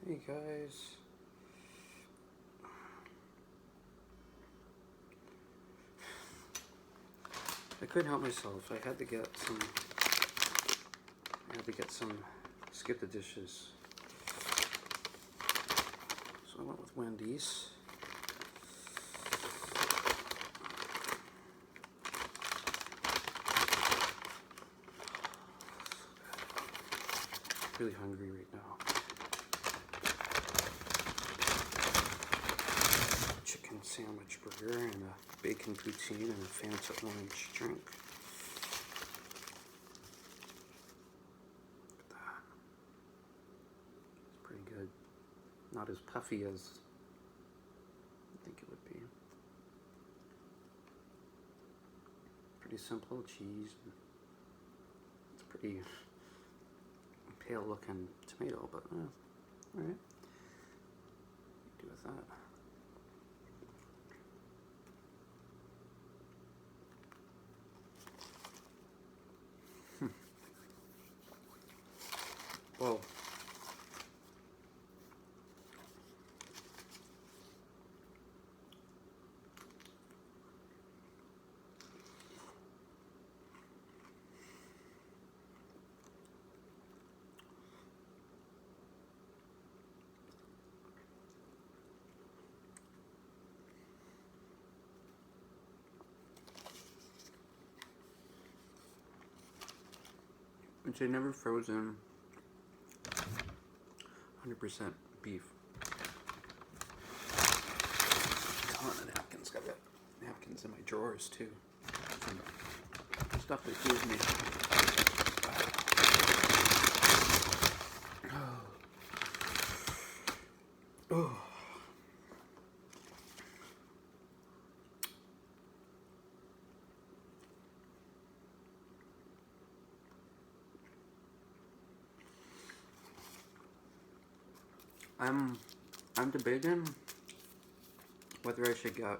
Hey guys. I couldn't help myself. I had to get some skip the dishes. So I went with Wendy's. Really hungry right now. Chicken sandwich burger and a bacon poutine and a Fanta orange drink. Look at that. It's pretty good. Not as puffy as I think it would be. Pretty simple cheese. It's pretty pale looking tomato, but alright. Do with that. Well, which I never frozen 100% beef. Ton of napkins. Got napkins in my drawers too. Some stuff that gives me. Oh. I'm debating whether I should get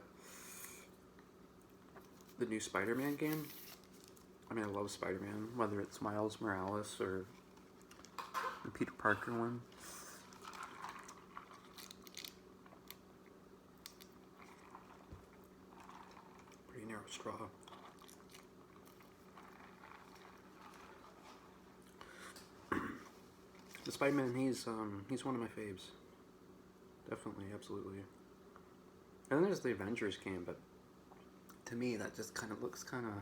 the new Spider-Man game. I mean, I love Spider-Man, whether it's Miles Morales or the Peter Parker one. Pretty narrow straw. The Spider-Man, he's one of my faves. Definitely, absolutely. And then there's the Avengers game, but to me that just kind of looks kind of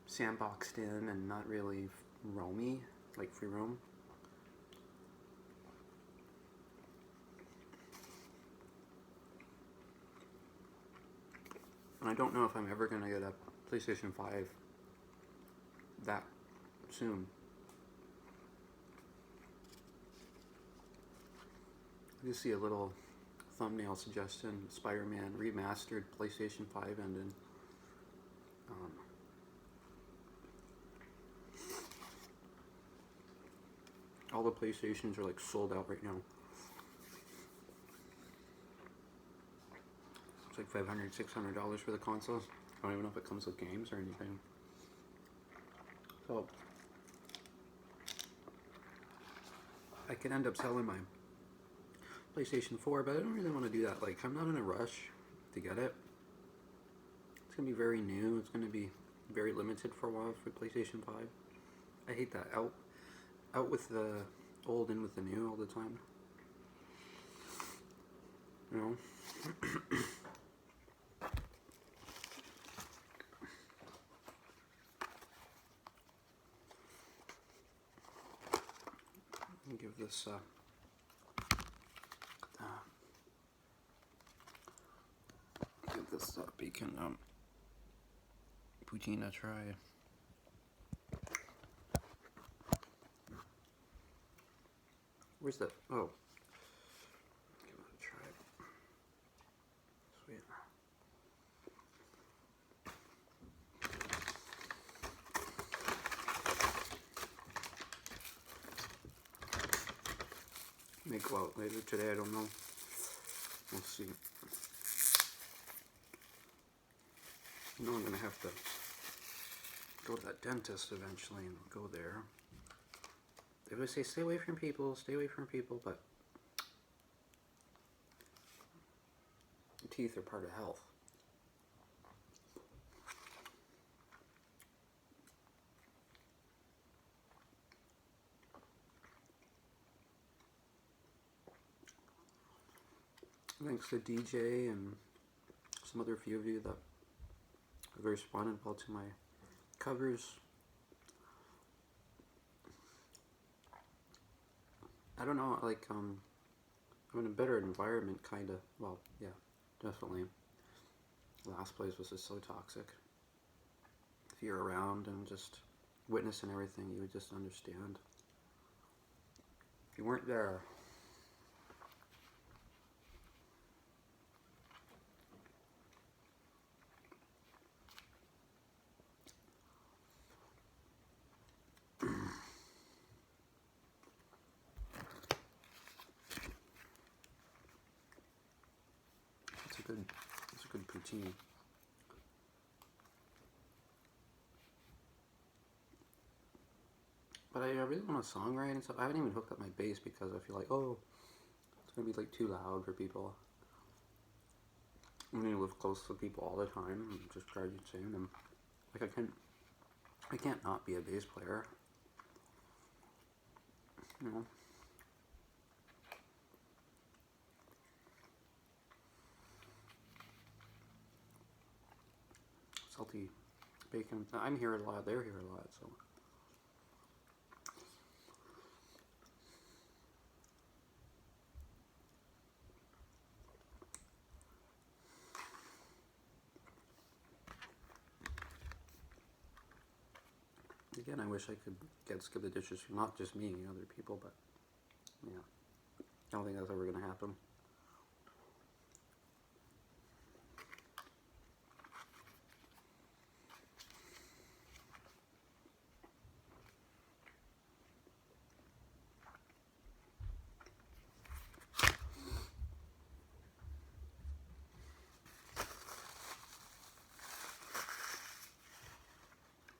sandboxed in and not really roamy, like free roam. And I don't know if I'm ever going to get a PlayStation 5 that soon. You see a little thumbnail suggestion, Spider-Man remastered PlayStation 5 ending. All the PlayStations are like sold out right now. It's like $500, $600 for the consoles. I don't even know if it comes with games or anything. So I could end up selling my PlayStation 4, but I don't really want to do that. Like, I'm not in a rush to get it. It's going to be very new. It's going to be very limited for a while for PlayStation 5. I hate that. Out with the old, in with the new all the time. You know? Give this bacon poutine a try. Where's that? Oh, give it a try. Sweet. May go out later today, I don't know. We'll see. I know I'm gonna have to go to that dentist eventually and go there. They always say stay away from people, but teeth are part of health. Thanks to DJ and some other few of you that have responded well to my covers. I don't know, like, I'm in a better environment, kind of. Well, yeah, definitely. Last place was just so toxic. If you're around and just witnessing everything, you would just understand. If you weren't there, it's a good poutine. But I really want to songwrite and stuff. I haven't even hooked up my bass because I feel like, oh, it's gonna be like too loud for people. When you live close to people all the time, and just drive you insane. And like I can't not be a bass player. You know. Salty bacon. I'm here a lot. They're here a lot. So. Again, I wish I could get skip the dishes for not just me, other people, but yeah, I don't think that's ever gonna happen.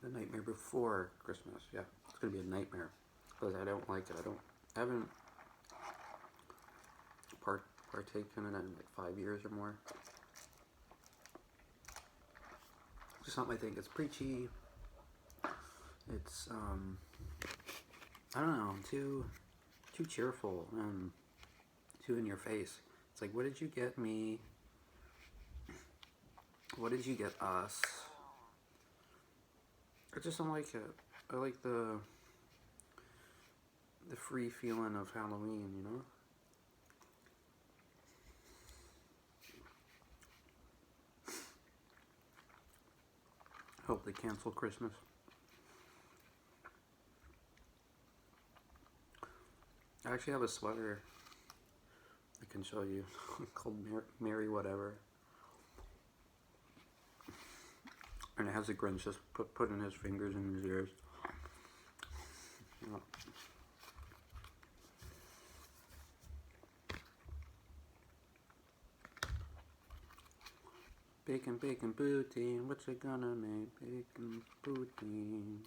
The nightmare before Christmas, yeah, it's gonna be a nightmare because I don't like it. I haven't partaken in it in like 5 years or more. It's just not my thing. It's preachy. It's I don't know, too cheerful and too in your face. It's like, what did you get me? What did you get us? I just don't like it. I like the free feeling of Halloween, you know? Hope they cancel Christmas. I actually have a sweater I can show you called Mary Whatever. And it has a Grinch just putting his fingers in his ears. Yeah. Bacon, bacon, poutine, what's it gonna make? Bacon, poutine.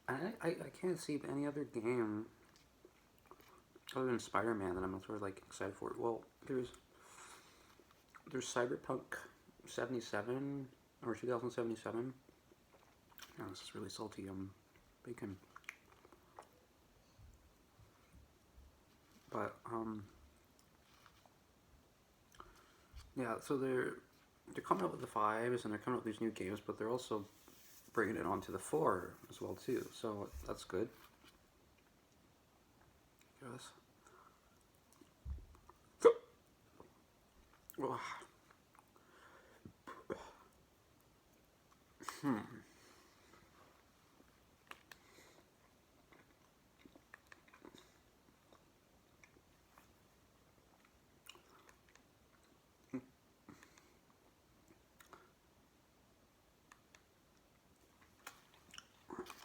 I can't see any other game other than Spider-Man that I'm sort of like excited for. Well, there's Cyberpunk 77 or 2077. Oh, this is really salty. Bacon. But yeah. So they're coming out with the 5s and they're coming out with these new games, but they're also bringing it onto the 4 as well too. So that's good. Yes. Oh. I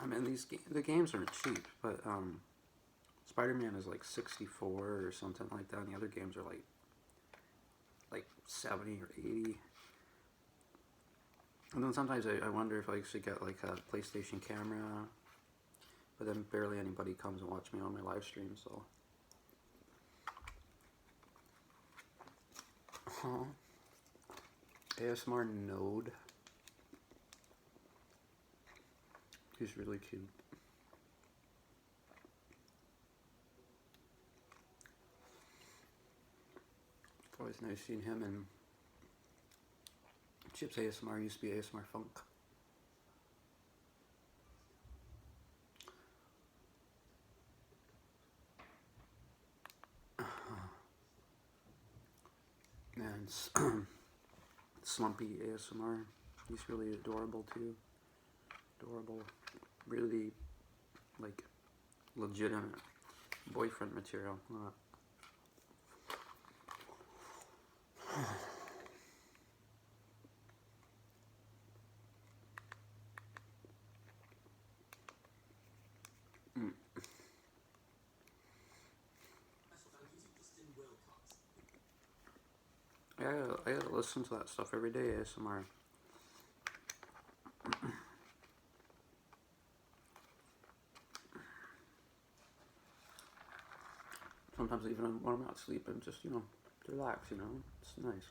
mean, the games aren't cheap, but Spider-Man is like 64 or something like that, and the other games are like 70 or 80. And then sometimes I wonder if I should get like a PlayStation camera, but then barely anybody comes and watch me on my live stream, so. ASMR Node. He's really cute. It's always nice seeing him, and Chips ASMR used to be ASMR Funk. And Slumpy ASMR. He's really adorable too. Adorable. Really, like, legitimate boyfriend material. I gotta listen to that stuff every day, ASMR. Sometimes even when I'm not sleeping, just, you know, relax, you know, it's nice.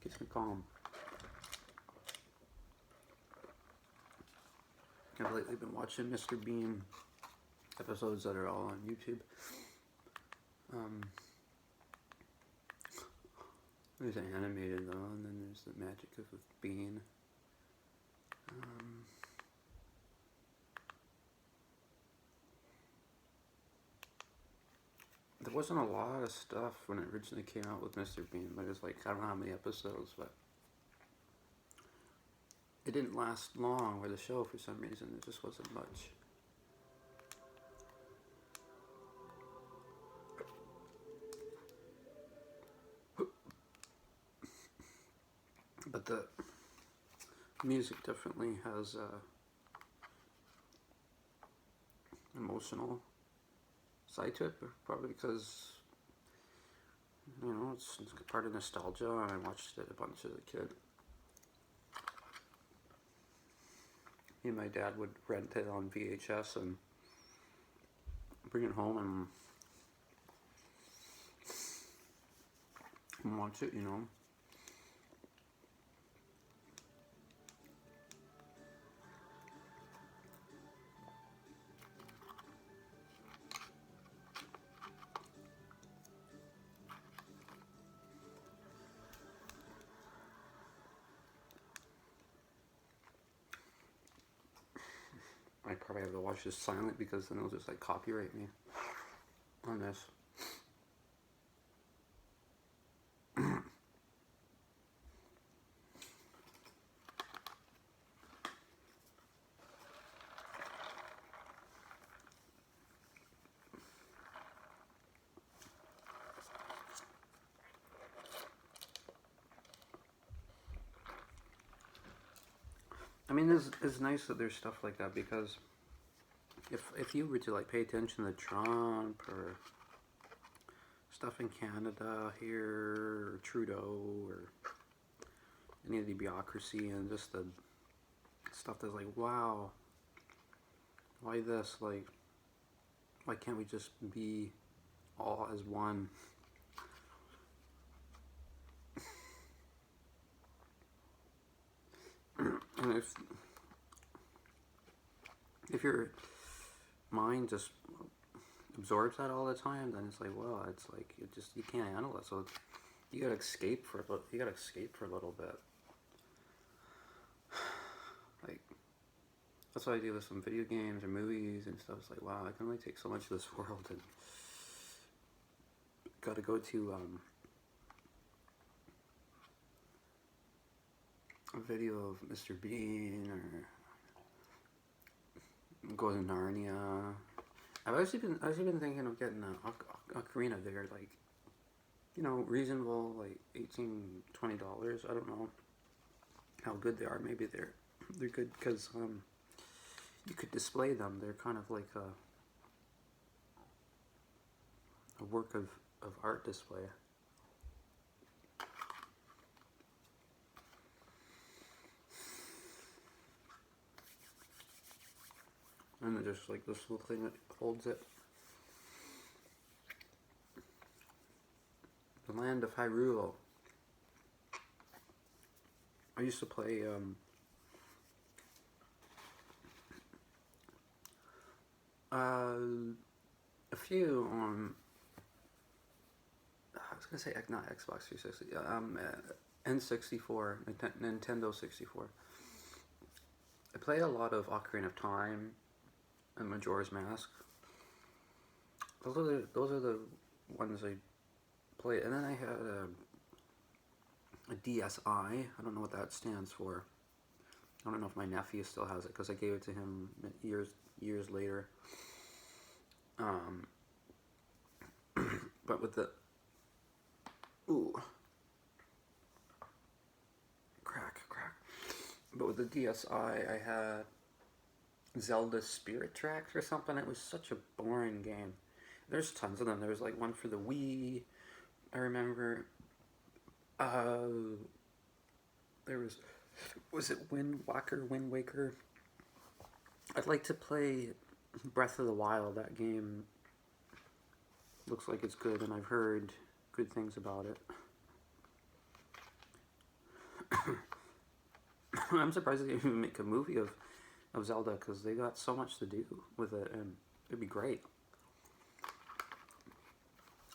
Keeps me calm. I've lately been watching Mr. Bean episodes that are all on YouTube. There's animated though, and then there's the magic of Bean. There wasn't a lot of stuff when it originally came out with Mr. Bean, but it's like, I don't know how many episodes, but it didn't last long with the show for some reason. There just wasn't much. But the music definitely has emotional side to it, probably because, you know, it's part of nostalgia, and I watched it a bunch as a kid. Me and my dad would rent it on VHS and bring it home and watch it, you know. I probably have to watch this silent because then they'll just like copyright me on this. I mean, it's nice that there's stuff like that, because if you were to like pay attention to Trump or stuff in Canada here, or Trudeau, or any of the bureaucracy and just the stuff that's like, wow, why this? Like, why can't we just be all as one? And if your mind just absorbs that all the time, then it's like, well, it's like you can't handle it. So you gotta escape for a little bit. Like, that's what I do with some video games or movies and stuff. It's like, wow, I can only take so much of this world, and gotta go to a video of Mr. Bean, or go to Narnia. I've actually been thinking of getting a Ocarina. They're like, you know, reasonable, like $18-20. I don't know how good they are. Maybe they're good because you could display them. They're kind of like a work of art display. And just like this little thing that holds it. The Land of Hyrule. I used to play a few on, I was gonna say not Xbox 360, N64, Nintendo 64. I play a lot of Ocarina of Time and Majora's Mask. Those are the ones I play. And then I had a DSi. I don't know what that stands for. I don't know if my nephew still has it because I gave it to him years later. But with the crack. But with the DSi, I had Zelda Spirit Tracks or something. It was such a boring game. There's tons of them. There was like one for the Wii. I remember. There was it Wind Waker? I'd like to play Breath of the Wild. That game looks like it's good, and I've heard good things about it. I'm surprised they didn't even make a movie of Zelda because they got so much to do with it, and it'd be great.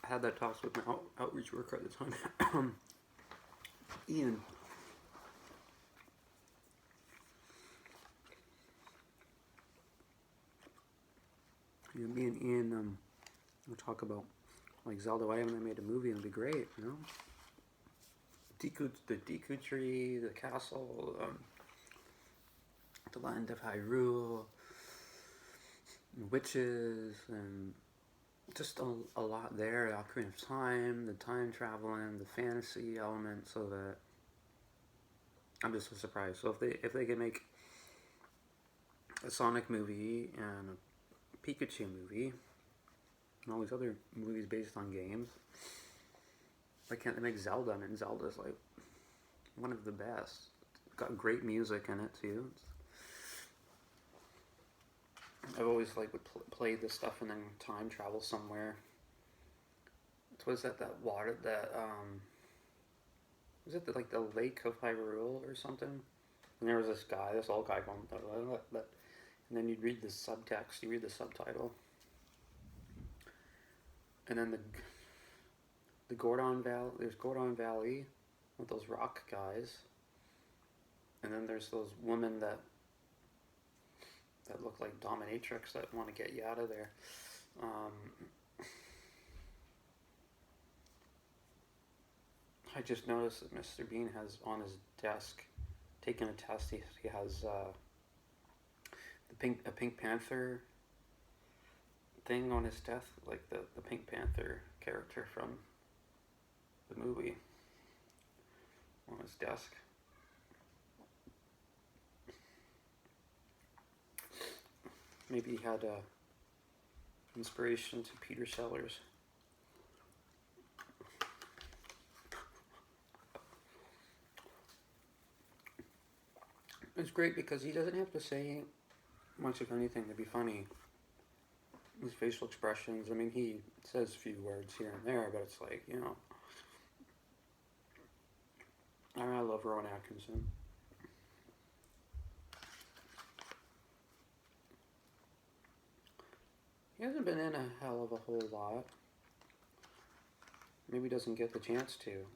I had that talks with my outreach worker at the time, Ian. Me and Ian we'll talk about like Zelda. Why haven't they made a movie? It'd be great, you know. The Deku Tree, the castle, the Land of Hyrule, and witches, and just a lot there. Ocarina of Time, the time traveling, the fantasy element. So that I'm just so surprised. So if they can make a Sonic movie and a Pikachu movie and all these other movies based on games, why can't they make Zelda? I mean, Zelda's like one of the best. It's got great music in it too. I've always like would play this stuff and then time travel somewhere. What is that water that was it like the Lake of Hyrule or something? And there was this old guy going, and then you'd read the subtext, you read the subtitle, and then the Gordon Valley. There's Gordon Valley with those rock guys, and then there's those women that look like dominatrix that want to get you out of there. I just noticed that Mr. Bean has on his desk, taking a test. He has a Pink Panther thing on his desk, like the Pink Panther character from the movie on his desk. Maybe he had inspiration to Peter Sellers. It's great because he doesn't have to say much of anything to be funny. His facial expressions, I mean, he says a few words here and there, but it's like, you know, I love Rowan Atkinson. He hasn't been in a hell of a whole lot. Maybe he doesn't get the chance to.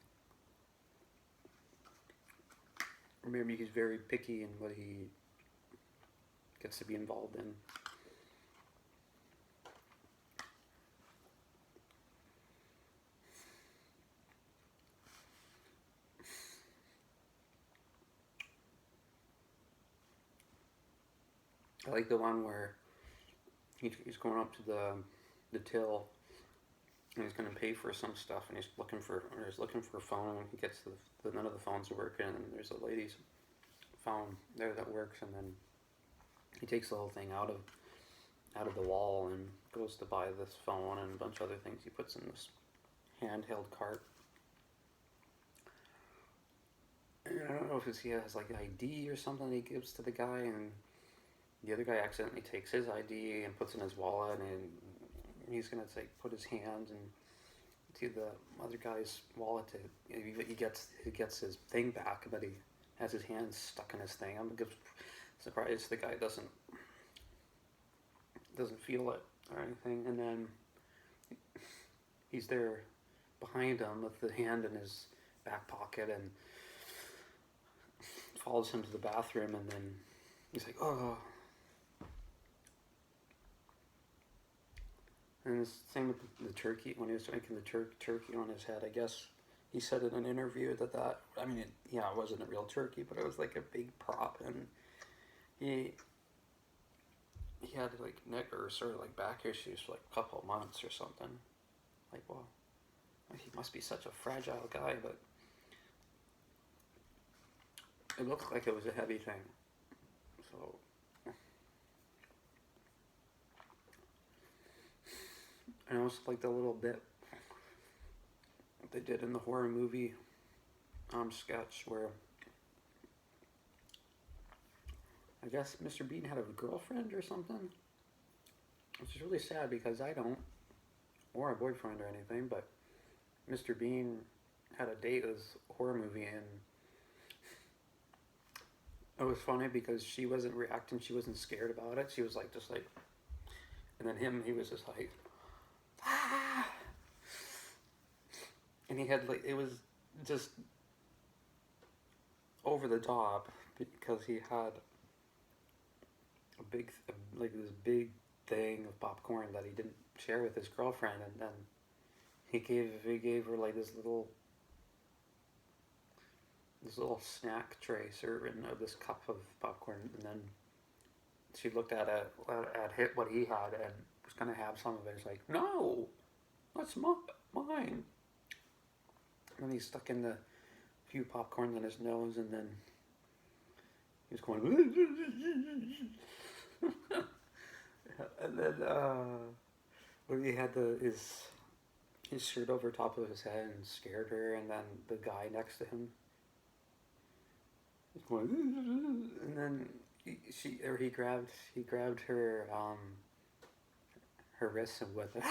Or maybe he's very picky in what he gets to be involved in. I like the one where he's going up to the till and he's going to pay for some stuff, and he's looking for a phone, and he gets none of the phones are working, and there's a lady's phone there that works, and then he takes the whole thing out of the wall and goes to buy this phone and a bunch of other things he puts in this handheld cart. And I don't know if he has like an ID or something he gives to the guy, and the other guy accidentally takes his ID and puts it in his wallet, and he's gonna put his hand into the other guy's wallet to he gets his thing back, but he has his hand stuck in his thing. I'm surprised the guy doesn't feel it or anything, and then he's there behind him with the hand in his back pocket and follows him to the bathroom, and then he's like, oh. And it's the same with the turkey, when he was making the turkey on his head. I guess he said in an interview that I mean, it wasn't a real turkey, but it was like a big prop, and he had like neck or sort of like back issues for like a couple of months or something. Like, well, he must be such a fragile guy, but it looked like it was a heavy thing. So, and also like the little bit they did in the horror movie sketch where I guess Mr. Bean had a girlfriend or something, which is really sad because I don't, or a boyfriend or anything, but Mr. Bean had a date with this horror movie, and it was funny because she wasn't reacting, she wasn't scared about it, she was like, just like, and then he was just like, ah! And he had like, it was just over the top because he had this big thing of popcorn that he didn't share with his girlfriend, and then he gave her like this little snack tray serving of this cup of popcorn, and then she looked at what he had and was gonna have some of it. It's like, no, that's mine. And he stuck in the few popcorn in his nose, and then he was going, and then when he had his shirt over top of his head and scared her, and then the guy next to him was going, and then he grabbed her wrists and with it.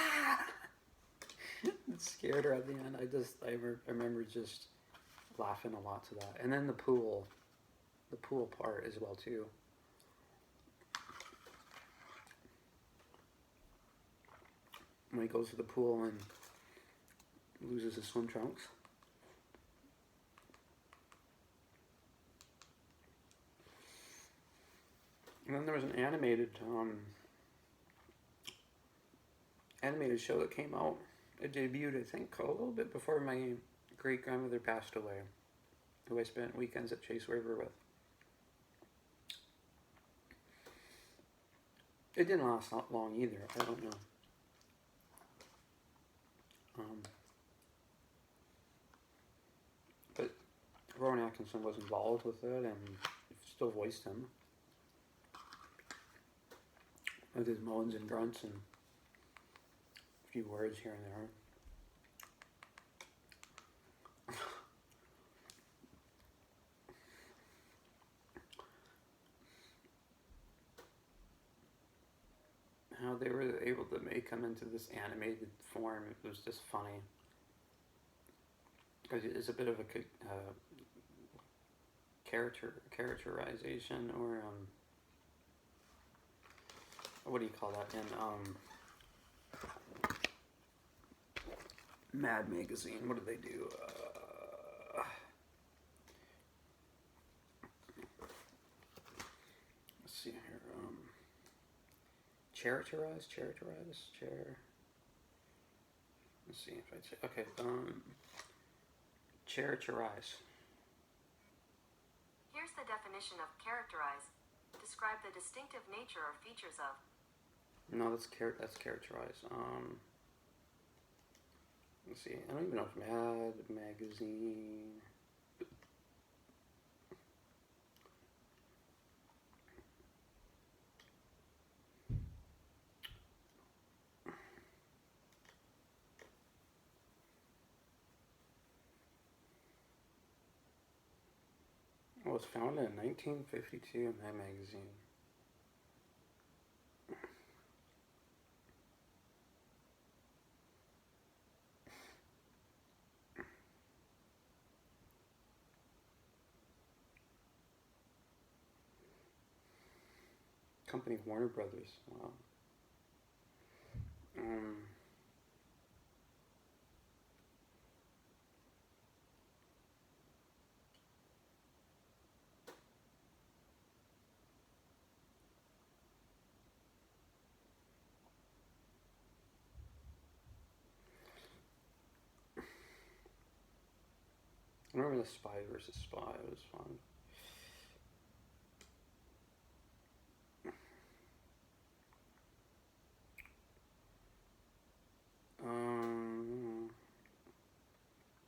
It scared her at the end. I remember just laughing a lot to that. And then the pool part as well too. When he goes to the pool and loses his swim trunks. And then there was an animated show that came out. It debuted, I think, a little bit before my great-grandmother passed away, who I spent weekends at Chase River with. It didn't last that long either, I don't know. But Rowan Atkinson was involved with it and still voiced him. With his moans and grunts and a few words here and there. How they were able to make him into this animated form, it was just funny. Because it's a bit of a characterization, or what do you call that in Mad Magazine? What did they do? Let's see here. Characterize. Let's see if I check. Okay. Characterize. Here's the definition of characterize. Describe the distinctive nature or features of. No, that's characterize. Let's see. I don't even know if Mad Magazine. It was founded in 1952 in Mad Magazine. company, Warner Brothers. Wow. I remember the Spy versus Spy. It was fun.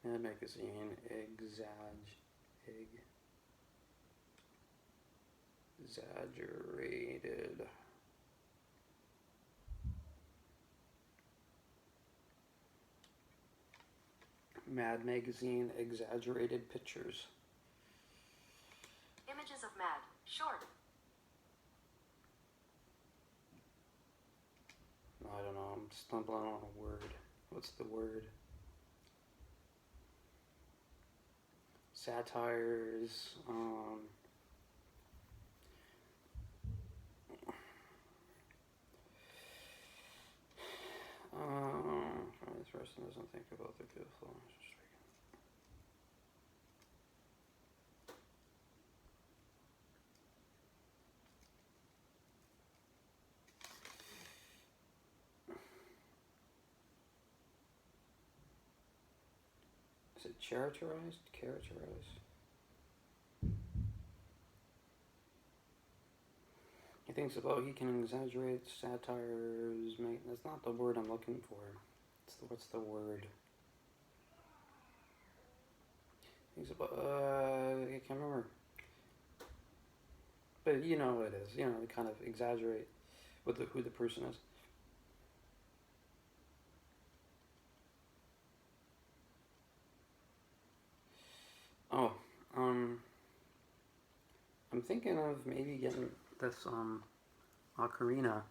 Mad Magazine, exaggerated. Mad Magazine, exaggerated pictures. Images of Mad, short. I don't know, I'm stumbling on a word. What's the word? Satires, this person doesn't think about the good flow. Is it characterized? Characterized. He thinks about he can exaggerate satires. That's not the word I'm looking for. What's the word? Thinks about I can't remember. But you know what it is. You know, they kind of exaggerate with who the person is. Oh, I'm thinking of maybe getting this ocarina.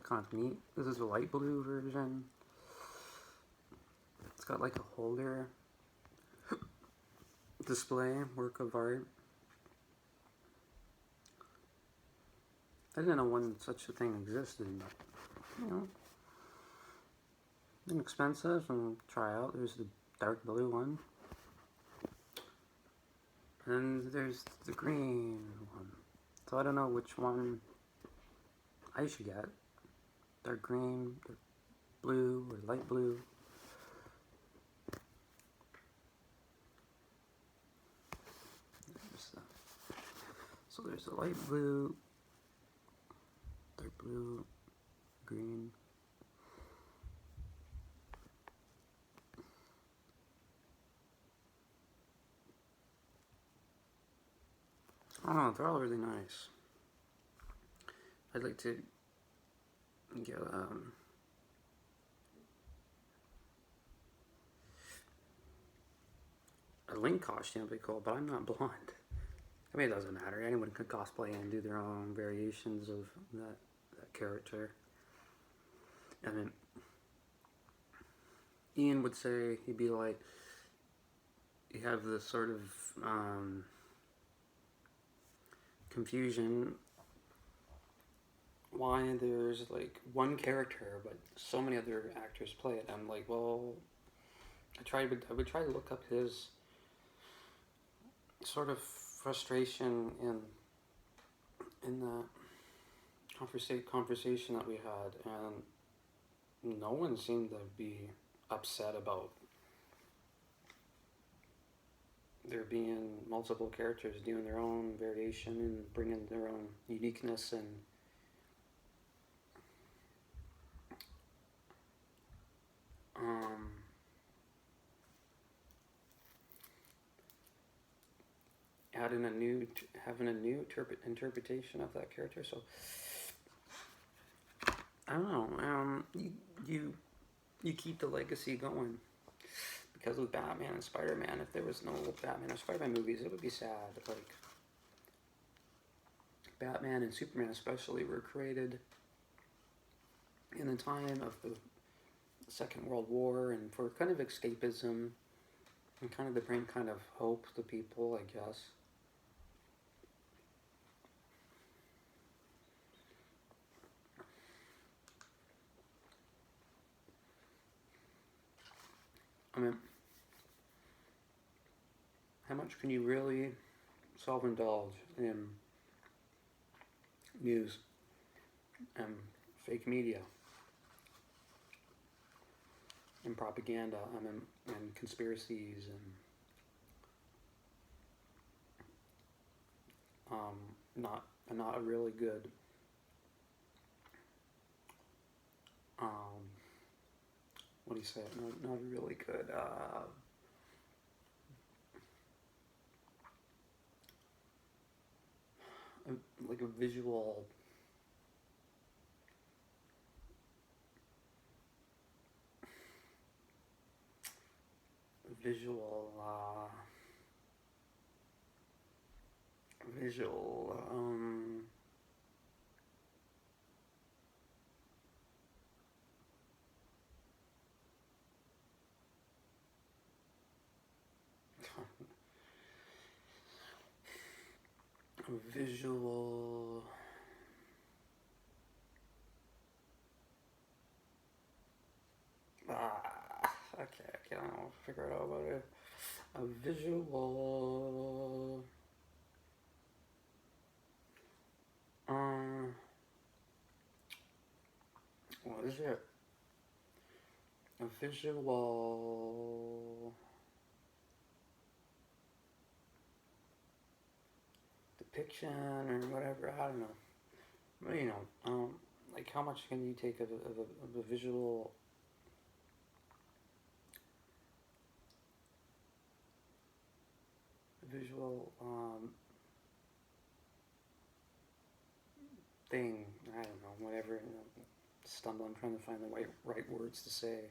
Kind of neat. This is a light blue version. It's got like a holder display, work of art. I didn't know when such a thing existed, but you know, inexpensive and try out. There's the dark blue one, and there's the green one. So I don't know which one I should get. Dark green, dark blue, or light blue. So there's the light blue, dark blue, green. I don't know, they're all really nice. I'd like to get a Link costume would be cool, but I'm not blonde. I mean, it doesn't matter. Anyone could cosplay and do their own variations of that character. And then Ian would say, he'd be like, you have this sort of confusion why there's like one character but so many other actors play it. I'm like, well, I would try to look up his sort of frustration in the conversation that we had, and no one seemed to be upset about there being multiple characters doing their own variation and bringing their own uniqueness and having a new interpretation of that character. So I don't know. You keep the legacy going, because with Batman and Spider-Man, if there was no Batman or Spider-Man movies, it would be sad. Like Batman and Superman especially were created in the time of the Second World War and for kind of escapism and kind of to bring kind of hope to people, I guess. I mean, how much can you really self-indulge in news and fake media and propaganda, and conspiracies not a really good what do you say? Not a really good like a visual visual visual visual okay, I don't figure it out about it. A visual what is it? A visual depiction or whatever, I don't know. But you know, like how much can you take of a visual thing? I don't know, whatever. You know, stumble. I'm trying to find the right words to say.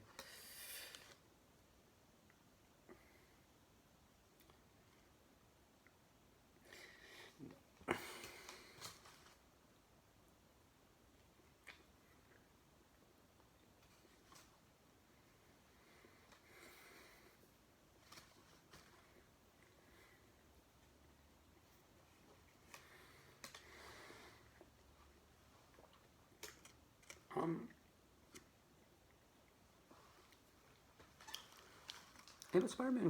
In a Spider-Man